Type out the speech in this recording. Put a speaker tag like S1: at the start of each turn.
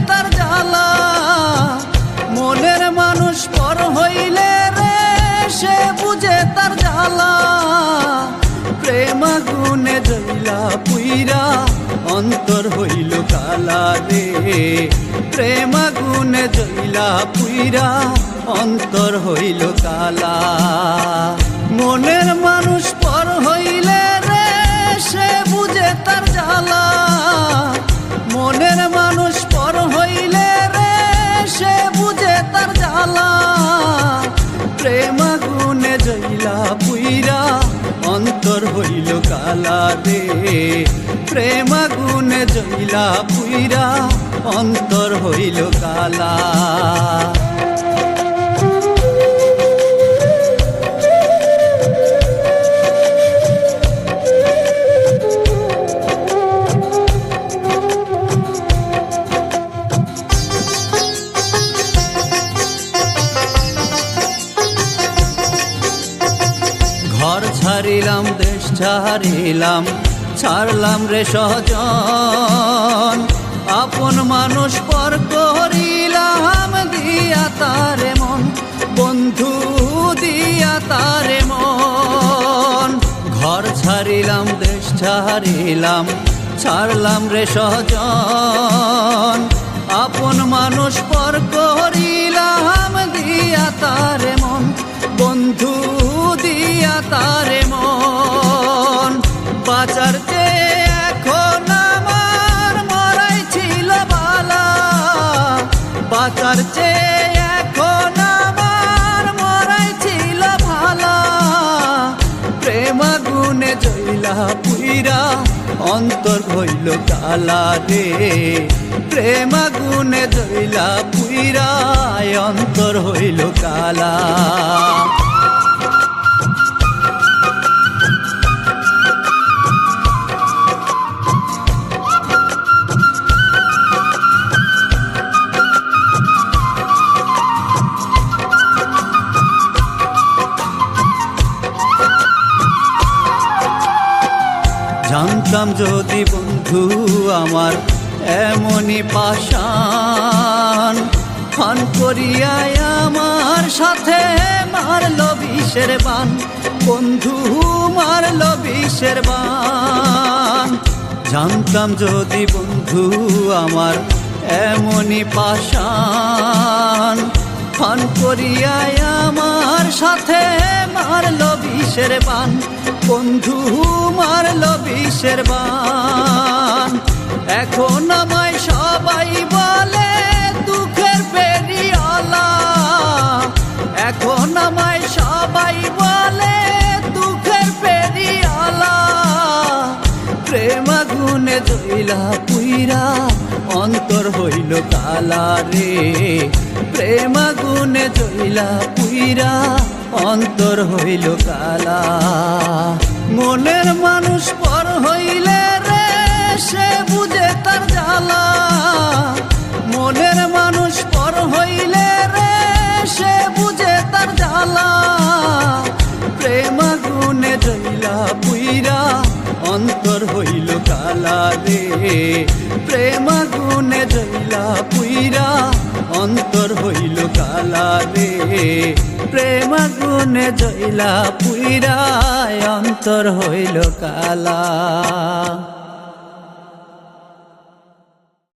S1: তার জ্বালা। মনের মানুষ পর হইলে রে সে বুঝে তার জ্বালা। প্রেম আগুনে জ্বলা পুইরা অন্তর হইল কালা রে। প্রেম আগুনে জ্বলা পুইরা অন্তর হইল কালা। মনের মানুষ পর হইলে রে সে বুঝে তার জ্বালা। মনের মানুষ পর হইলে রে সে বুঝে তার জ্বালা। প্রেম আগুনে জ্বলা পুইরা অন্তর হইল কালা রে। প্রেম আগুনে জ্বলা পুইরা অন্তর হইল কালা। ঘর ছাড়িলাম দেশ ছাড়িলাম ছাড়লাম রে সজন। আপন মানুষ পর করিলাম দিয়া তারে মন, বন্ধু দিয়া তারে মন। ঘর ছাড়িলাম দেশ ছাড়িলাম ছাড়লাম রে সজন। আপন মানুষ পর করিলাম দিয়া তারে মন, বন্ধু দিয়া তারে মন। বাঁচার চেয়ে এখন আমার মরাই ছিল বালা। বাঁচার চেয়ে এখন আমার মরাই ছিল ভালা। প্রেম আগুনে জ্বলা পুইরা অন্তর হইল কালা রে। প্রেম আগুনে জ্বলা পুইরা অন্তর হইল কালা। জানতাম যদি বন্ধু আমার এমনই পাষাণ, ফান করিয়ায় আমার সাথে মারল বিষের বান। বন্ধু মারল বিষের বান। জানতাম যদি বন্ধু আমার এমনই পাষাণ, ফান করিয়ায় আমার সাথে মারল বিষের বান। বন্ধু মারল বিষের বান। এখন আমায় সবাই বলে দুঃখের পেরিয়ালা। এখন আমায় সবাই বলে দুঃখের পেরিয়ালা। প্রেম আগুনে জ্বলা পুইরা অন্তর হইল কালা রে। প্রেম আগুনে জ্বলা পুইরা অন্তর হইল কালা। মনের মানুষ পর হইলে রে সে বুঝে তার জ্বালা। মনের মানুষ পর হইলে রে সে বুঝে তার জ্বালা। প্রেম আগুনে জ্বলা পুইরা অন্তর হইল কালা রে। প্রেম আগুনে জ্বলা পুইরা অন্তর হইল কালা রে। প্রেম আগুনে জ্বলা পুইরা অন্তর হইল কালা।